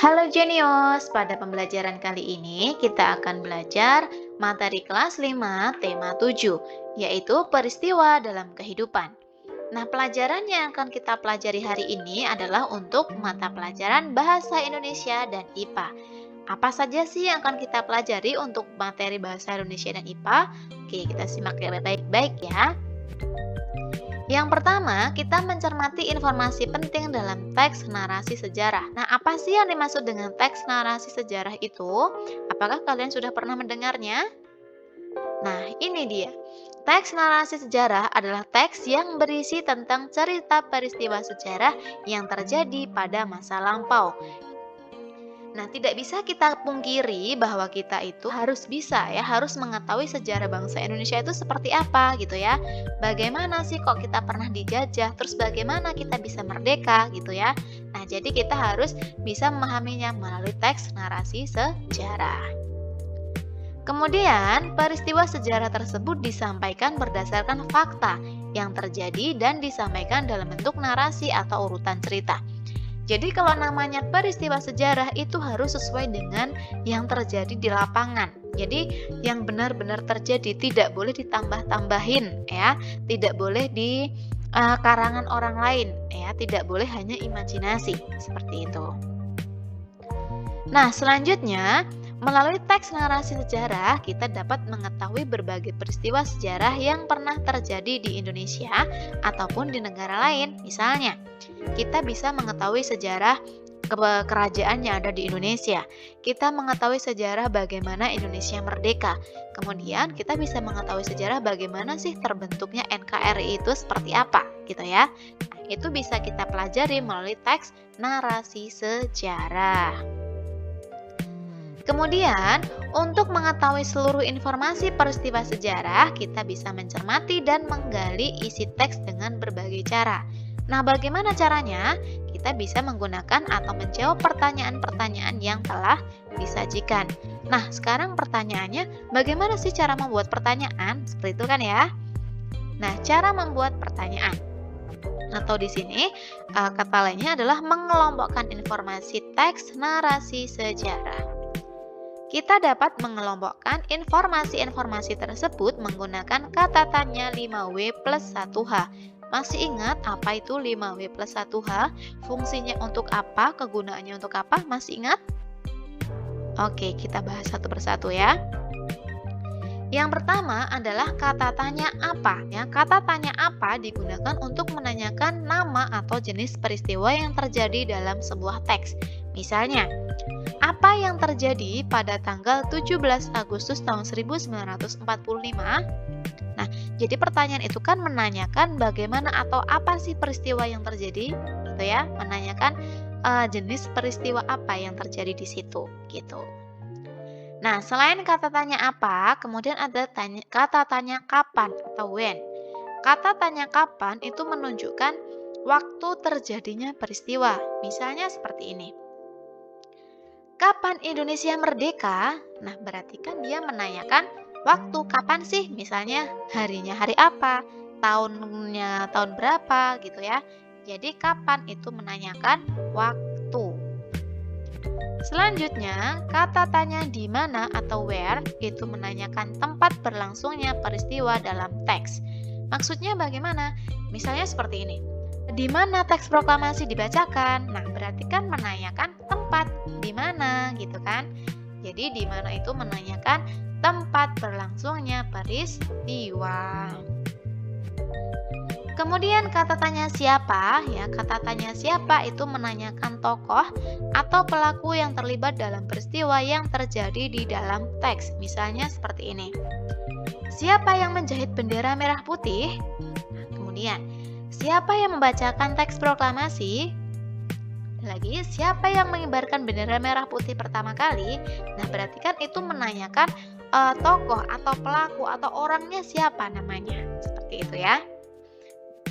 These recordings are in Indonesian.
Halo Jenius, pada pembelajaran kali ini kita akan belajar materi kelas 5 tema 7, yaitu peristiwa dalam kehidupan. Nah, pelajaran yang akan kita pelajari hari ini adalah untuk mata pelajaran Bahasa Indonesia dan IPA. Apa saja sih yang akan kita pelajari untuk materi Bahasa Indonesia dan IPA? Oke, kita simak baik-baik ya. Yang pertama, kita mencermati informasi penting dalam teks narasi sejarah. Nah, apa sih yang dimaksud dengan teks narasi sejarah itu? Apakah kalian sudah pernah mendengarnya? Nah, ini dia. Teks narasi sejarah adalah teks yang berisi tentang cerita peristiwa sejarah yang terjadi pada masa lampau. Nah, tidak bisa kita pungkiri bahwa kita itu harus harus mengetahui sejarah bangsa Indonesia itu seperti apa gitu ya. Bagaimana sih kok kita pernah dijajah, terus bagaimana kita bisa merdeka gitu ya. Nah, jadi kita harus bisa memahaminya melalui teks narasi sejarah. Kemudian, peristiwa sejarah tersebut disampaikan berdasarkan fakta yang terjadi dan disampaikan dalam bentuk narasi atau urutan cerita. Jadi kalau namanya peristiwa sejarah itu harus sesuai dengan yang terjadi di lapangan. Jadi yang benar-benar terjadi, tidak boleh ditambah-tambahin ya, tidak boleh di karangan orang lain ya, tidak boleh hanya imajinasi seperti itu. Nah, selanjutnya melalui teks narasi sejarah, kita dapat mengetahui berbagai peristiwa sejarah yang pernah terjadi di Indonesia ataupun di negara lain. Misalnya, kita bisa mengetahui sejarah kerajaan yang ada di Indonesia. Kita mengetahui sejarah bagaimana Indonesia merdeka. Kemudian, kita bisa mengetahui sejarah bagaimana sih terbentuknya NKRI itu seperti apa, gitu ya. Nah, itu bisa kita pelajari melalui teks narasi sejarah. Kemudian, untuk mengetahui seluruh informasi peristiwa sejarah, kita bisa mencermati dan menggali isi teks dengan berbagai cara. Nah, bagaimana caranya? Kita bisa menggunakan atau menjawab pertanyaan-pertanyaan yang telah disajikan. Nah, sekarang pertanyaannya, bagaimana sih cara membuat pertanyaan? Seperti itu kan ya? Nah, cara membuat pertanyaan. Atau di sini, kata lainnya adalah mengelompokkan informasi teks narasi sejarah. Kita dapat mengelompokkan informasi-informasi tersebut menggunakan kata tanya 5W plus 1H. Masih ingat apa itu 5W plus 1H? Fungsinya untuk apa? Kegunaannya untuk apa? Masih ingat? Oke, kita bahas satu persatu ya. Yang pertama adalah kata tanya apa. Ya, kata tanya apa digunakan untuk menanyakan nama atau jenis peristiwa yang terjadi dalam sebuah teks. Misalnya, apa yang terjadi pada tanggal 17 Agustus tahun 1945? Nah, jadi pertanyaan itu kan menanyakan bagaimana atau apa sih peristiwa yang terjadi, gitu ya? Menanyakan jenis peristiwa apa yang terjadi di situ, gitu. Nah, selain kata tanya apa, kemudian ada kata tanya kapan atau when. Kata tanya kapan itu menunjukkan waktu terjadinya peristiwa. Misalnya seperti ini. Kapan Indonesia merdeka? Nah, berarti kan dia menanyakan waktu kapan sih? Misalnya harinya hari apa? Tahunnya tahun berapa gitu ya. Jadi kapan itu menanyakan waktu. Selanjutnya, kata tanya di mana atau where itu menanyakan tempat berlangsungnya peristiwa dalam teks. Maksudnya bagaimana? Misalnya seperti ini. Di mana teks proklamasi dibacakan? Nah, berarti kan menanyakan tempat di mana gitu kan. Jadi di mana itu menanyakan tempat berlangsungnya peristiwa. Kemudian kata tanya siapa, ya kata tanya siapa itu menanyakan tokoh atau pelaku yang terlibat dalam peristiwa yang terjadi di dalam teks. Misalnya seperti ini. Siapa yang menjahit bendera merah putih? Nah, kemudian, siapa yang membacakan teks proklamasi? Lagi, siapa yang mengibarkan bendera merah putih pertama kali? Nah, berarti kan itu menanyakan tokoh atau pelaku atau orangnya siapa namanya. Seperti itu ya.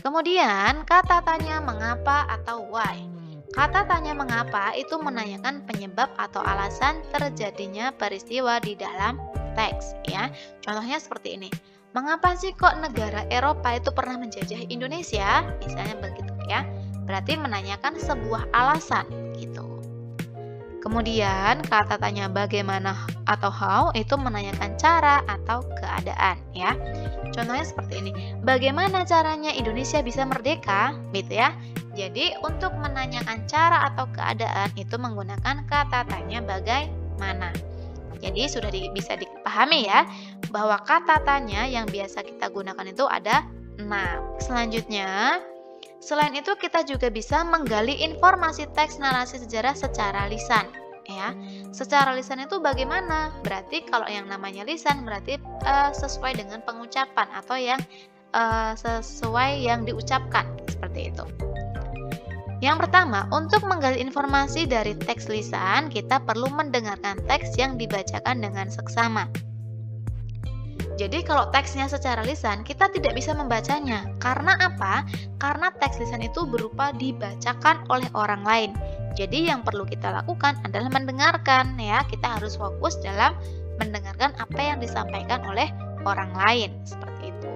Kemudian, kata tanya mengapa atau why. Kata tanya mengapa itu menanyakan penyebab atau alasan terjadinya peristiwa di dalam teks ya. Contohnya seperti ini. Mengapa sih kok negara Eropa itu pernah menjajah Indonesia? Misalnya begitu ya. Berarti menanyakan sebuah alasan gitu. Kemudian kata tanya bagaimana atau how itu menanyakan cara atau keadaan ya. Contohnya seperti ini. Bagaimana caranya Indonesia bisa merdeka? Gitu ya. Jadi untuk menanyakan cara atau keadaan itu menggunakan kata tanya bagaimana. Jadi sudah bisa dipahami ya bahwa kata tanya yang biasa kita gunakan itu ada 6. Selanjutnya, selain itu kita juga bisa menggali informasi teks narasi sejarah secara lisan ya. Secara lisan itu bagaimana? Berarti kalau yang namanya lisan berarti sesuai dengan pengucapan atau yang sesuai yang diucapkan seperti itu. Yang pertama, untuk menggali informasi dari teks lisan, kita perlu mendengarkan teks yang dibacakan dengan seksama. Jadi kalau teksnya secara lisan, kita tidak bisa membacanya. Karena apa? Karena teks lisan itu berupa dibacakan oleh orang lain. Jadi yang perlu kita lakukan adalah mendengarkan ya. Kita harus fokus dalam mendengarkan apa yang disampaikan oleh orang lain. Seperti itu.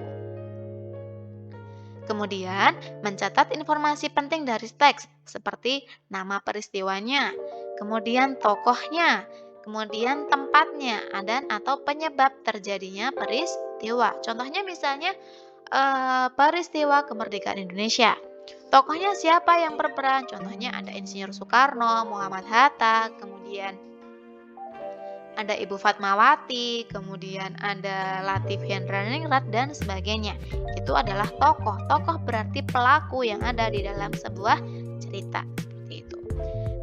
Kemudian, mencatat informasi penting dari teks seperti nama peristiwanya, kemudian tokohnya, kemudian tempatnya dan atau penyebab terjadinya peristiwa. Contohnya misalnya peristiwa kemerdekaan Indonesia. Tokohnya siapa yang berperan? Contohnya ada Insinyur Soekarno, Muhammad Hatta, kemudian ada Ibu Fatmawati, kemudian ada Latif Hendraningrat dan sebagainya. Itu adalah tokoh. Tokoh berarti pelaku yang ada di dalam sebuah cerita. Seperti itu.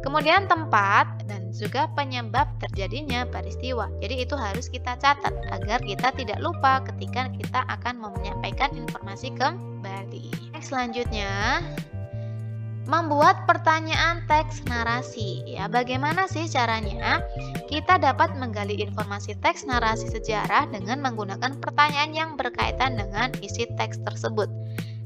Kemudian tempat dan juga penyebab terjadinya peristiwa. Jadi itu harus kita catat agar kita tidak lupa ketika kita akan menyampaikan informasi kembali. Selanjutnya, membuat pertanyaan teks narasi. Ya, bagaimana sih caranya? Kita dapat menggali informasi teks narasi sejarah dengan menggunakan pertanyaan yang berkaitan dengan isi teks tersebut.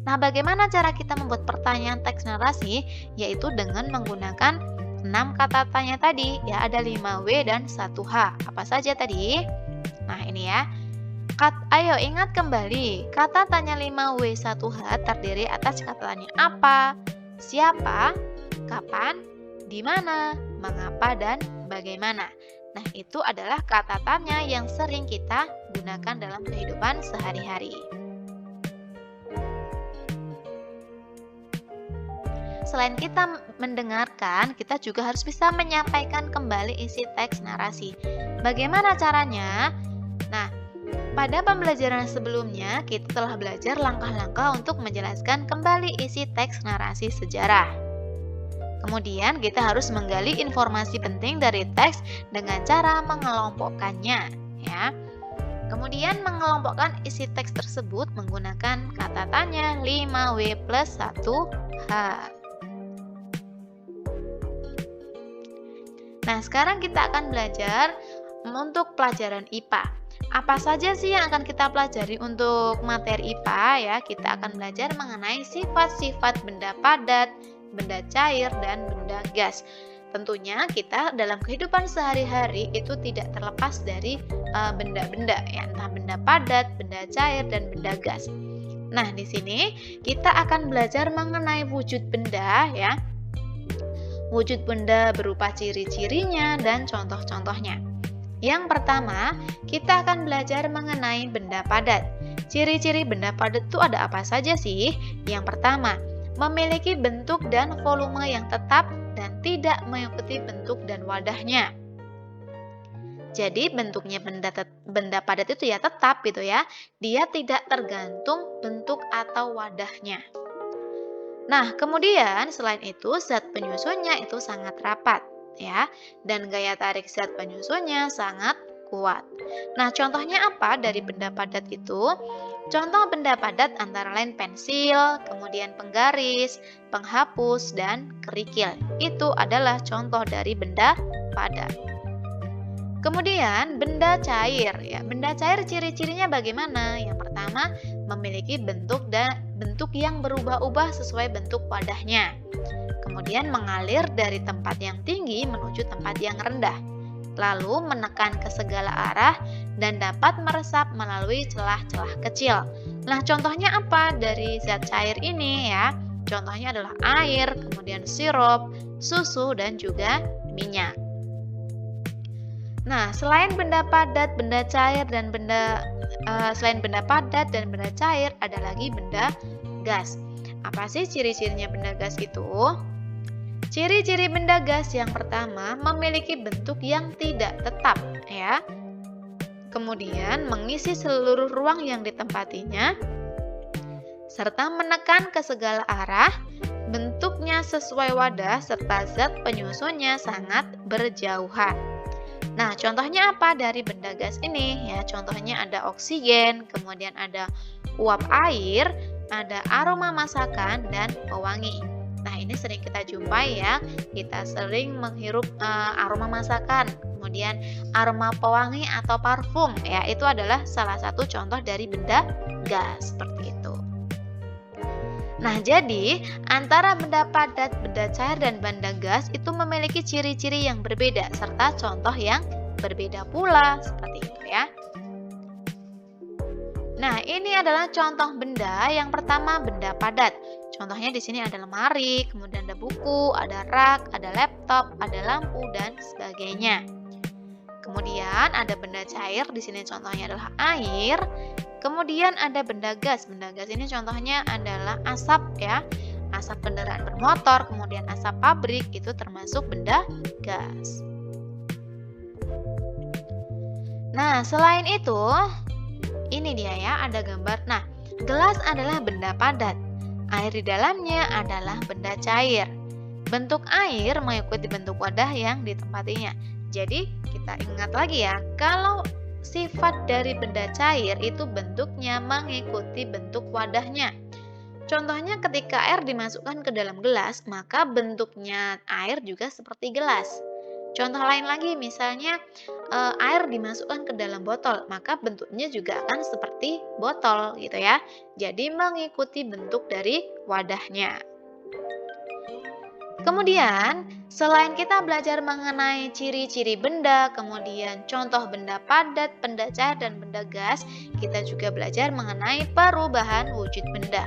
Nah, bagaimana cara kita membuat pertanyaan teks narasi? Yaitu dengan menggunakan 6 kata tanya tadi, ya ada 5W dan 1H. Apa saja tadi? Nah, ini ya. Ayo ingat kembali, kata tanya 5W 1H terdiri atas kata tanya apa, siapa, kapan, di mana, mengapa, dan bagaimana. Nah, itu adalah kata tanya yang sering kita gunakan dalam kehidupan sehari-hari. Selain kita mendengarkan, kita juga harus bisa menyampaikan kembali isi teks narasi. Bagaimana caranya? Nah, pada pembelajaran sebelumnya, kita telah belajar langkah-langkah untuk menjelaskan kembali isi teks narasi sejarah. Kemudian, kita harus menggali informasi penting dari teks dengan cara mengelompokkannya. Ya. Kemudian, mengelompokkan isi teks tersebut menggunakan kata tanya 5W plus 1H. Nah, sekarang kita akan belajar untuk pelajaran IPA. Apa saja sih yang akan kita pelajari untuk materi IPA ya? Kita akan belajar mengenai sifat-sifat benda padat, benda cair, dan benda gas. Tentunya kita dalam kehidupan sehari-hari itu tidak terlepas dari benda-benda ya, entah benda padat, benda cair, dan benda gas. Nah, di sini kita akan belajar mengenai wujud benda ya. Wujud benda berupa ciri-cirinya dan contoh-contohnya. Yang pertama, kita akan belajar mengenai benda padat. Ciri-ciri benda padat itu ada apa saja sih? Yang pertama, memiliki bentuk dan volume yang tetap dan tidak mengikuti bentuk dan wadahnya. Jadi bentuknya benda padat itu ya tetap gitu ya. Dia tidak tergantung bentuk atau wadahnya. Nah, kemudian selain itu zat penyusunnya itu sangat rapat ya, dan gaya tarik zat penyusunnya sangat kuat. Nah, contohnya apa dari benda padat itu? Contoh benda padat antara lain pensil, kemudian penggaris, penghapus, dan kerikil. Itu adalah contoh dari benda padat. Kemudian benda cair ya. Benda cair ciri-cirinya bagaimana? Yang pertama, memiliki bentuk yang berubah-ubah sesuai bentuk wadahnya. Kemudian mengalir dari tempat yang tinggi menuju tempat yang rendah. Lalu menekan ke segala arah dan dapat meresap melalui celah-celah kecil. Nah, contohnya apa dari zat cair ini ya? Contohnya adalah air, kemudian sirup, susu, dan juga minyak. Nah, selain benda padat, benda cair dan selain benda padat dan benda cair, ada lagi benda gas. Apa sih ciri-cirinya benda gas itu? Ciri-ciri benda gas yang pertama memiliki bentuk yang tidak tetap, ya. Kemudian mengisi seluruh ruang yang ditempatinya, serta menekan ke segala arah, bentuknya sesuai wadah, serta zat penyusunnya sangat berjauhan. Nah, contohnya apa dari benda gas ini? Ya, contohnya ada oksigen, kemudian ada uap air, ada aroma masakan, dan pewangi. Nah, ini sering kita jumpai ya. Kita sering menghirup aroma masakan, kemudian aroma pewangi atau parfum. Ya, itu adalah salah satu contoh dari benda gas seperti itu. Nah, jadi antara benda padat, benda cair, dan benda gas itu memiliki ciri-ciri yang berbeda serta contoh yang berbeda pula, seperti itu ya. Nah, ini adalah contoh benda. Yang pertama, benda padat. Contohnya di sini ada lemari, kemudian ada buku, ada rak, ada laptop, ada lampu, dan sebagainya. Kemudian ada benda cair, di sini contohnya adalah air. Kemudian ada benda gas. Benda gas ini contohnya adalah asap ya. Asap kendaraan bermotor, kemudian asap pabrik, itu termasuk benda gas. Nah, selain itu, ini dia ya, ada gambar. Nah, gelas adalah benda padat. Air di dalamnya adalah benda cair. Bentuk air mengikuti bentuk wadah yang ditempatinya. Jadi, kita ingat lagi ya, kalau sifat dari benda cair itu bentuknya mengikuti bentuk wadahnya. Contohnya ketika air dimasukkan ke dalam gelas, maka bentuknya air juga seperti gelas. Contoh lain lagi, misalnya air dimasukkan ke dalam botol, maka bentuknya juga akan seperti botol gitu ya. Jadi mengikuti bentuk dari wadahnya. Kemudian, selain kita belajar mengenai ciri-ciri benda, kemudian contoh benda padat, benda cair, dan benda gas, kita juga belajar mengenai perubahan wujud benda.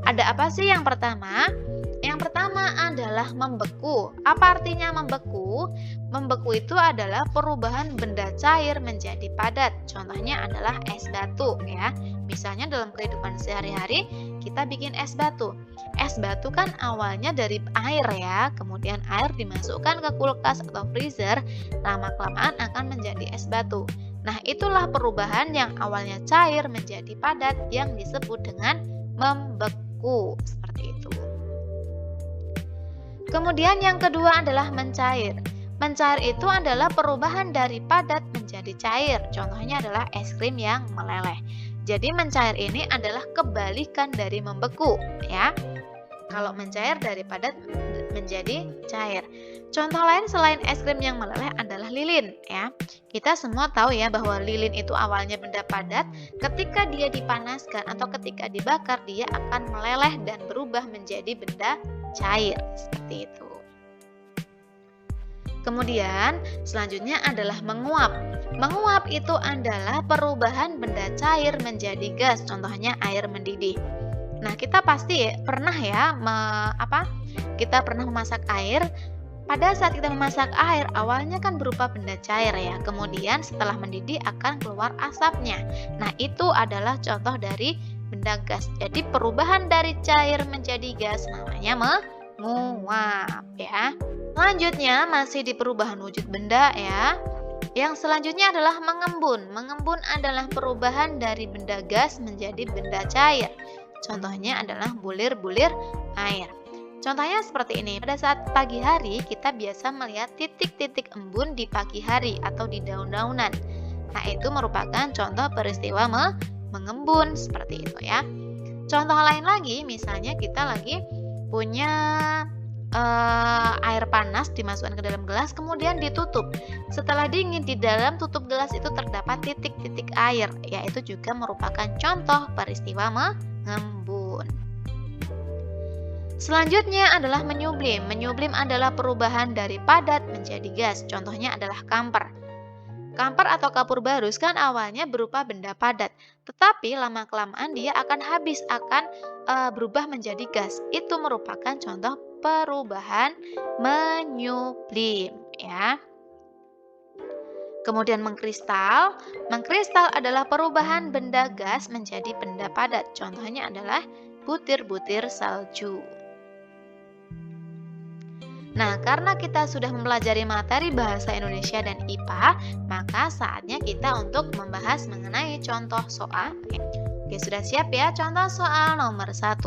Ada apa sih yang pertama? Yang pertama adalah membeku. Apa artinya membeku? Membeku itu adalah perubahan benda cair menjadi padat. Contohnya adalah es batu ya. Misalnya dalam kehidupan sehari-hari kita bikin es batu. Es batu kan awalnya dari air ya, kemudian air dimasukkan ke kulkas atau freezer, lama-kelamaan akan menjadi es batu. Nah, itulah perubahan yang awalnya cair menjadi padat yang disebut dengan membeku, seperti itu. Kemudian yang kedua adalah mencair. Mencair itu adalah perubahan dari padat menjadi cair. Contohnya adalah es krim yang meleleh. Jadi mencair ini adalah kebalikan dari membeku ya. Kalau mencair dari padat menjadi cair. Contoh lain selain es krim yang meleleh adalah lilin ya. Kita semua tahu ya bahwa lilin itu awalnya benda padat, ketika dia dipanaskan atau ketika dibakar dia akan meleleh dan berubah menjadi benda cair seperti itu. Kemudian selanjutnya adalah menguap. Menguap itu adalah perubahan benda cair menjadi gas, contohnya air mendidih. Nah, kita pasti pernah ya kita pernah memasak air. Pada saat kita memasak air, awalnya kan berupa benda cair ya. Kemudian setelah mendidih akan keluar asapnya. Nah, itu adalah contoh dari benda gas. Jadi perubahan dari cair menjadi gas namanya menguap ya. Selanjutnya masih di perubahan wujud benda ya. Yang selanjutnya adalah mengembun. Mengembun adalah perubahan dari benda gas menjadi benda cair. Contohnya adalah bulir-bulir air. Contohnya seperti ini. Pada saat pagi hari kita biasa melihat titik-titik embun di pagi hari atau di daun-daunan. Nah, itu merupakan contoh peristiwa mengembun seperti itu ya. Contoh lain lagi, misalnya kita lagi punya air panas dimasukkan ke dalam gelas kemudian ditutup. Setelah dingin di dalam tutup gelas itu terdapat titik-titik air, yaitu juga merupakan contoh peristiwa mengembun. Selanjutnya adalah menyublim. Menyublim adalah perubahan dari padat menjadi gas. Contohnya adalah kamper. Kamper atau kapur barus kan awalnya berupa benda padat, tetapi lama-kelamaan dia akan habis, akan berubah menjadi gas. Itu merupakan contoh perubahan menyublim ya. Kemudian mengkristal. Mengkristal adalah perubahan benda gas menjadi benda padat. Contohnya adalah butir-butir salju. Nah, karena kita sudah mempelajari materi bahasa Indonesia dan IPA, maka saatnya kita untuk membahas mengenai contoh soal. Oke, sudah siap ya? Contoh soal nomor 1.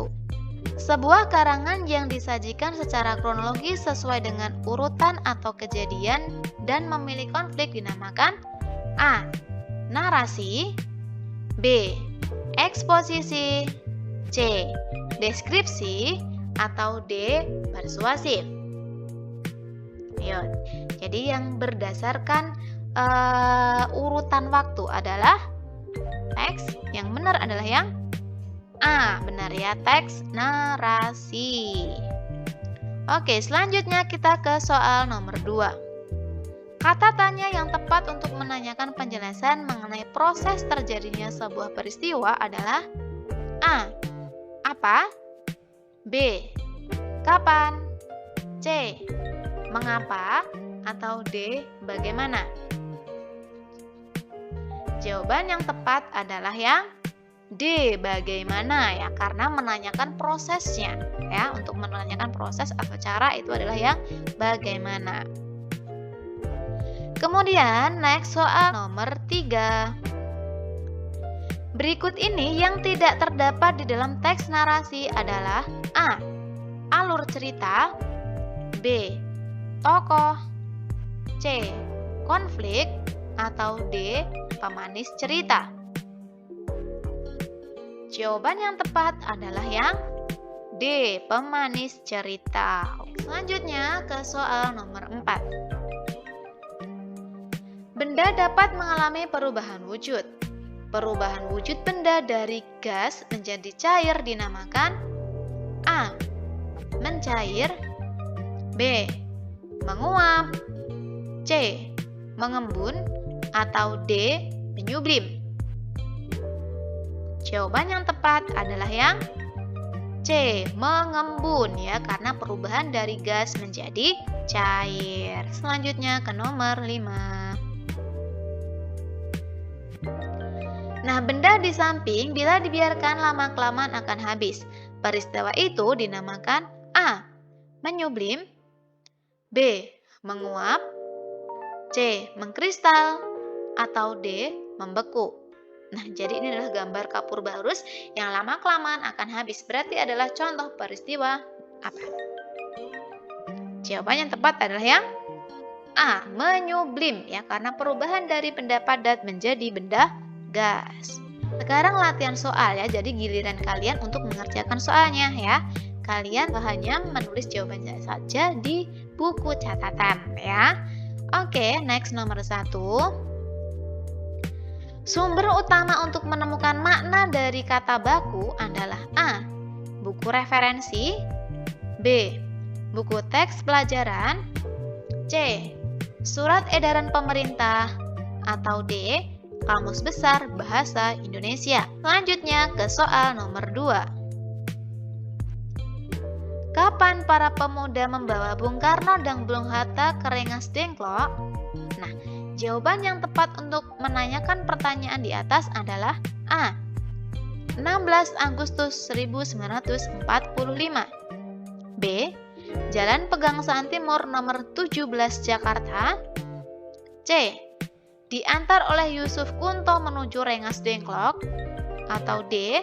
Sebuah karangan yang disajikan secara kronologis sesuai dengan urutan atau kejadian dan memilih konflik dinamakan A. Narasi, B. Eksposisi, C. Deskripsi, atau D. Persuasif. Ayo, jadi yang berdasarkan urutan waktu adalah teks, yang benar adalah yang A, benar ya, teks narasi. Oke, selanjutnya kita ke soal nomor 2. Kata tanya yang tepat untuk menanyakan penjelasan mengenai proses terjadinya sebuah peristiwa adalah A. Apa? B. Kapan? C. Mengapa? Atau D. Bagaimana? Jawaban yang tepat adalah yang D. Bagaimana ya, karena menanyakan prosesnya ya. Untuk menanyakan proses atau cara itu adalah yang bagaimana. Kemudian next soal nomor 3. Berikut ini yang tidak terdapat di dalam teks narasi adalah A. Alur cerita, B. Tokoh, C. Konflik, atau D. Pemanis cerita. Jawaban yang tepat adalah yang D. Pemanis cerita. Selanjutnya ke soal nomor 4. Benda dapat mengalami perubahan wujud. Perubahan wujud benda dari gas menjadi cair dinamakan A. Mencair, B. Menguap, C. Mengembun, atau D. Menyublim. Jawaban yang tepat adalah yang C. Mengembun ya, karena perubahan dari gas menjadi cair. Selanjutnya ke nomor 5. Nah, benda di samping bila dibiarkan lama-kelamaan akan habis. Peristiwa itu dinamakan A. Menyublim, B. Menguap, C. Mengkristal, atau D. Membeku. Nah, jadi ini adalah gambar kapur barus yang lama-kelamaan akan habis. Berarti adalah contoh peristiwa apa? Jawaban yang tepat adalah yang A. Menyublim ya, karena perubahan dari benda padat menjadi benda gas. Sekarang latihan soal ya, jadi giliran kalian untuk mengerjakan soalnya ya. Kalian hanya menulis jawabannya saja di buku catatan ya. Oke, next nomor 1. Sumber utama untuk menemukan makna dari kata baku adalah A. Buku referensi, B. Buku teks pelajaran, C. Surat edaran pemerintah, atau D. Kamus Besar Bahasa Indonesia. Selanjutnya ke soal nomor 2. Kapan para pemuda membawa Bung Karno dan Bung Hatta ke Rengas Dengklok? Nah, jawaban yang tepat untuk menanyakan pertanyaan di atas adalah A. 16 Agustus 1945, B. Jalan Pegangsaan Timur nomor 17 Jakarta, C. Diantar oleh Yusuf Kunto menuju Rengas Dengklok, atau D.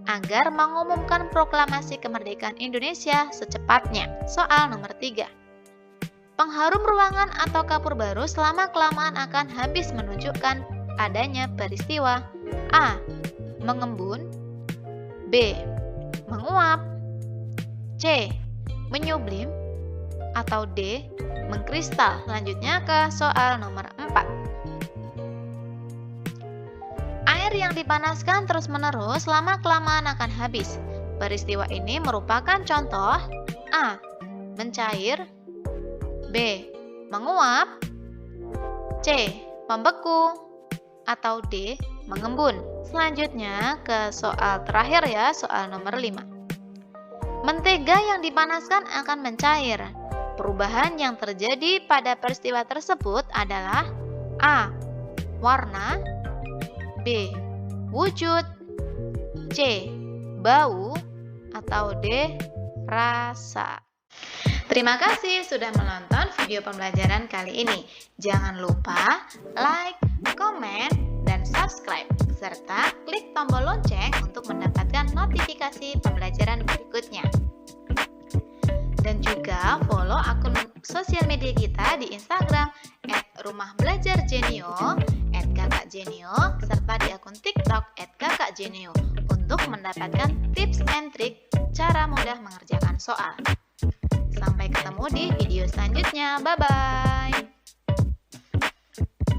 Agar mengumumkan proklamasi kemerdekaan Indonesia secepatnya. Soal nomor 3. Pengharum ruangan atau kapur barus lama-kelamaan akan habis menunjukkan adanya peristiwa A. Mengembun, B. Menguap, C. Menyublim, atau D. Mengkristal. Selanjutnya ke soal nomor 4. Air yang dipanaskan terus-menerus lama-kelamaan akan habis. Peristiwa ini merupakan contoh A. Mencair, B. Menguap, C. Membeku, atau D. Mengembun. Selanjutnya ke soal terakhir ya, soal nomor 5. Mentega yang dipanaskan akan mencair. Perubahan yang terjadi pada peristiwa tersebut adalah A. warna, B. wujud, C. bau, atau D. rasa. Terima kasih sudah menonton video pembelajaran kali ini. Jangan lupa like, komen, dan subscribe, serta klik tombol lonceng untuk mendapatkan notifikasi pembelajaran berikutnya. Dan juga follow akun sosial media kita di Instagram @rumahbelajarjenio, @kakakjenio, serta di akun TikTok @kakakjenio untuk mendapatkan tips and trik cara mudah mengerjakan soal. Sampai ketemu di video selanjutnya. Bye-bye.